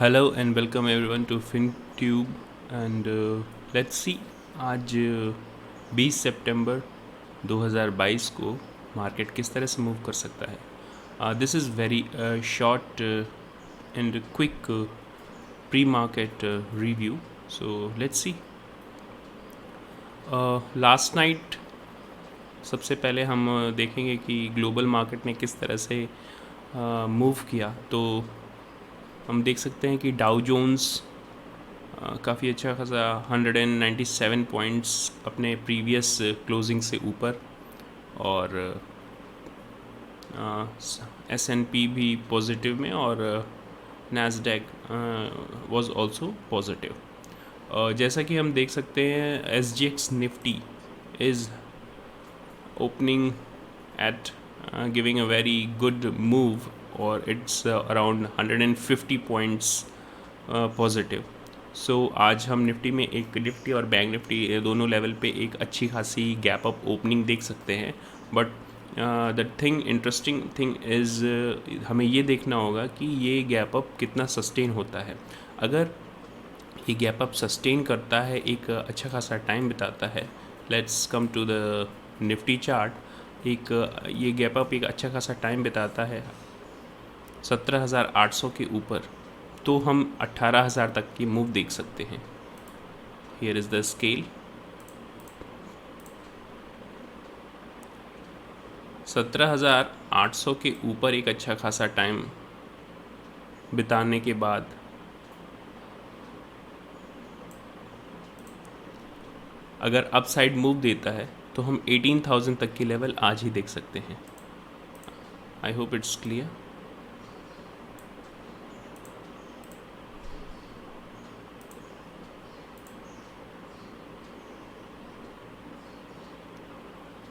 Hello and welcome everyone to FinTube and let's see आज 20 सितंबर 2022 को market किस तरह से मूव कर सकता है। This is very short and quick pre market review. So let's see. Last night सबसे पहले हम देखेंगे कि ग्लोबल मार्केट ने किस तरह से मूव किया। तो हम देख सकते हैं कि डाउ जोन्स काफ़ी अच्छा खासा 197 पॉइंट्स अपने प्रीवियस क्लोजिंग से ऊपर, और S&P भी पॉजिटिव में, और नैस्डैक वाज आल्सो पॉजिटिव। जैसा कि हम देख सकते हैं SGX Nifty is opening at giving a very good move, or it's around 150 points positive. So आज हम निफ्टी में एक निफ्टी और बैंक निफ्टी दोनों लेवल पे एक अच्छी खासी गैप अप ओपनिंग देख सकते हैं। But the thing interesting thing is हमें ये देखना होगा कि ये गैप अप कितना सस्टेन होता है। अगर ये गैप अप सस्टेन करता है, एक अच्छा खासा टाइम बिताता है, let's come to the Nifty chart. ये गैप अप एक अच्छा खासा टाइम बिताता है 17,800 के ऊपर, तो हम 18,000 तक की मूव देख सकते हैं। Here is the scale. 17,800 के ऊपर एक अच्छा खासा टाइम बिताने के बाद अगर अपसाइड मूव देता है तो हम 18,000 तक की लेवल आज ही देख सकते हैं। I hope it's clear.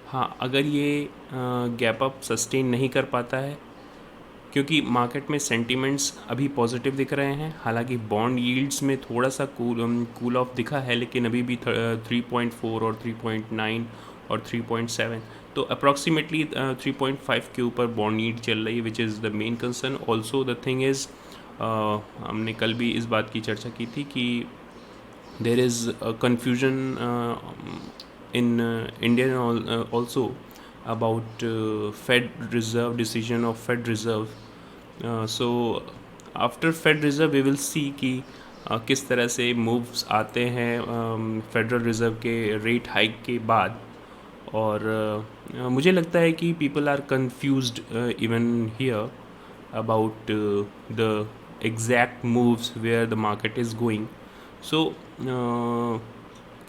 हाँ, अगर ये गैप अप सस्टेन नहीं कर पाता है, क्योंकि मार्केट में सेंटिमेंट्स अभी पॉजिटिव दिख रहे हैं, हालांकि बॉन्ड यील्ड्स में थोड़ा सा कूल ऑफ दिखा है, लेकिन अभी भी 3.4 और 3.9 और 3.7, तो अप्रॉक्सीमेटली 3.5 के ऊपर बॉन्ड यील्ड चल रही है, which is the main concern. Also the thing is, हमने कल भी इस बात की चर्चा की थी कि there is confusion in India also about Fed Reserve decision of Fed Reserve. So after Fed Reserve we will see कि किस तरह से मूव्स आते हैं फेडरल रिज़र्व के रेट हाइक के बाद। और मुझे लगता है कि people are confused even here about the exact moves where the market is going. So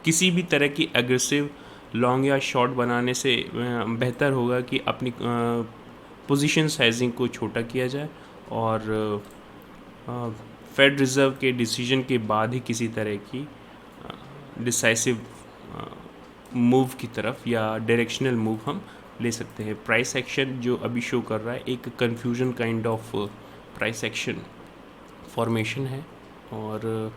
किसी भी तरह की एग्रेसिव लॉन्ग या शॉर्ट बनाने से बेहतर होगा कि अपनी पोजीशन साइजिंग को छोटा किया जाए, और फेड रिज़र्व के डिसीजन के बाद ही किसी तरह की डिसाइसिव मूव की तरफ या डायरेक्शनल मूव हम ले सकते हैं। प्राइस एक्शन जो अभी शो कर रहा है एक confusion kind of price action formation है, और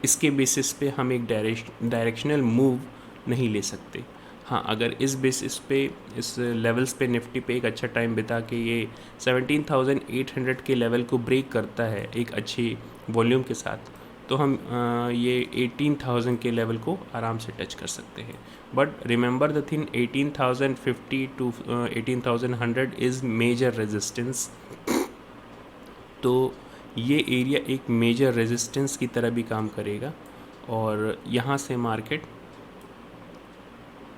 इसके बेसिस पे हम एक डायरेक्शनल मूव नहीं ले सकते। हाँ, अगर इस बेसिस पे, इस लेवल्स पे निफ्टी पे एक अच्छा टाइम बिता के ये 17,800 के लेवल को ब्रेक करता है एक अच्छी वॉल्यूम के साथ, तो हम ये 18,000 के लेवल को आराम से टच कर सकते हैं। But remember the thing, 18,050 to 18,100 is major resistance. तो ये एरिया एक मेजर रेजिस्टेंस की तरह भी काम करेगा, और यहाँ से मार्केट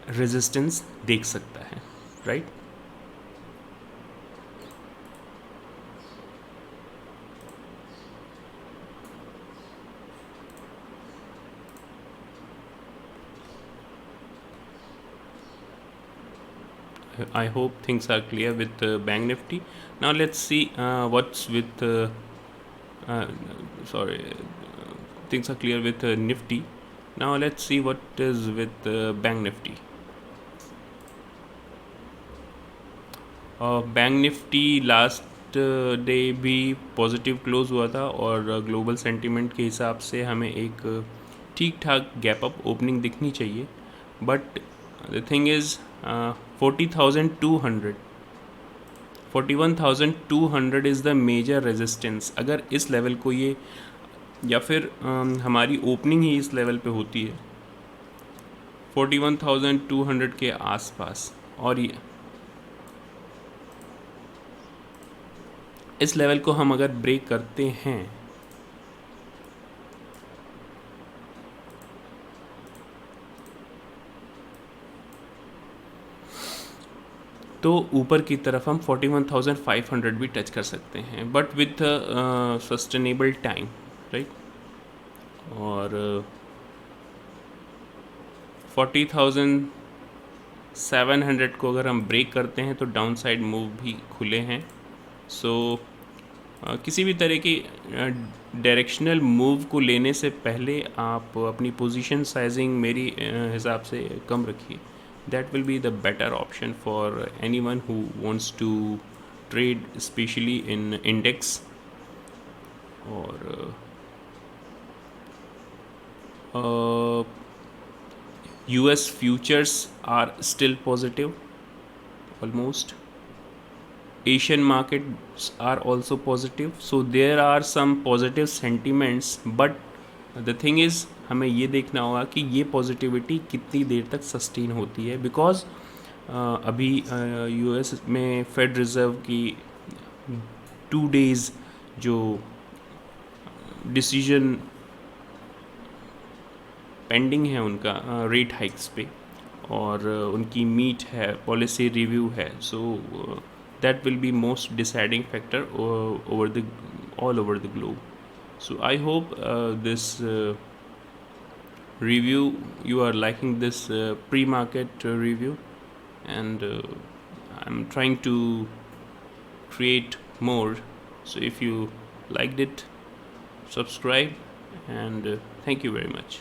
रेजिस्टेंस देख सकता है, right. I hope things are clear with Bank Nifty. Now let's see what's with sorry, things are clear with Nifty. Now let's see what is with Bank Nifty. Bank Nifty last day भी positive close हुआ था, और global sentiment के हिसाब से हमें एक ठीक ठाक गैप अप ओपनिंग दिखनी चाहिए। But the thing is 40,200 41,200 is the major resistance. अगर इस लेवल को ये या फिर हमारी ओपनिंग ही इस लेवल पे होती है 41,200 के आसपास, और ये इस लेवल को हम अगर ब्रेक करते हैं तो ऊपर की तरफ हम 41,500 भी टच कर सकते हैं, but with sustainable time, right. और 40,700 को अगर हम ब्रेक करते हैं तो डाउन साइड मूव भी खुले हैं। सो किसी भी तरह की डायरेक्शनल मूव को लेने से पहले आप अपनी पोजीशन साइजिंग मेरी हिसाब से कम रखिए। That will be the better option for anyone who wants to trade specially in index. और US futures are still positive almost. Asian markets are also positive, so there are some positive sentiments, but the thing is हमें ये देखना होगा कि ये positivity कितनी देर तक sustain होती है, बिकॉज अभी US में फेड रिज़र्व की 2 days जो डिसीजन पेंडिंग है उनका रेट हाइक्स पे, और उनकी मीट है, पॉलिसी रिव्यू है, so that will be most deciding factor over the all over the globe. So I hope this review, you are liking this pre-market review, and I'm trying to create more. So if you liked it, subscribe, and thank you very much.